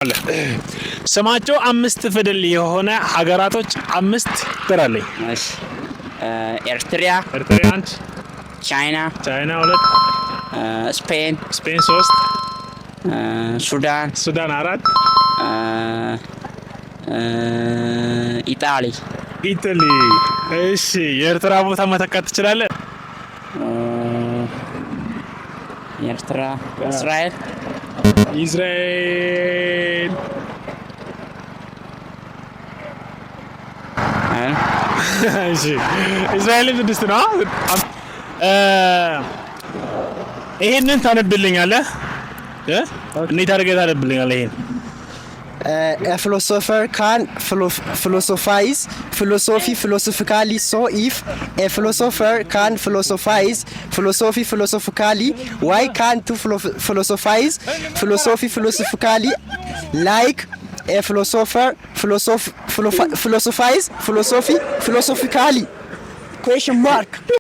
አለ። ስማቸው 5 ፊደል የሆነ ሀገራቶች 5 ጥራልኝ። እሺ ኤርትሪያ ኤርትራ 1፣ ቻይና 2፣ ስፔን 3፣ ሱዳን 4፣ ኢጣሊ። እሺ የኤርትራ ቦታ መተካት ትችላለህ? ኤርትራ እስራኤል እሺ እስራኤል 6 ነው። ይሄንን ታነብልኛለህ? እንዴት አድርገህ ታነብልኛለህ? ይሄን A philosopher can philosophize philosophy philosophically. So if a philosopher can philosophize philosophy philosophically, why can't to philosophize philosophy philosophically like a philosopher philosophize philosophy philosophically? Question mark.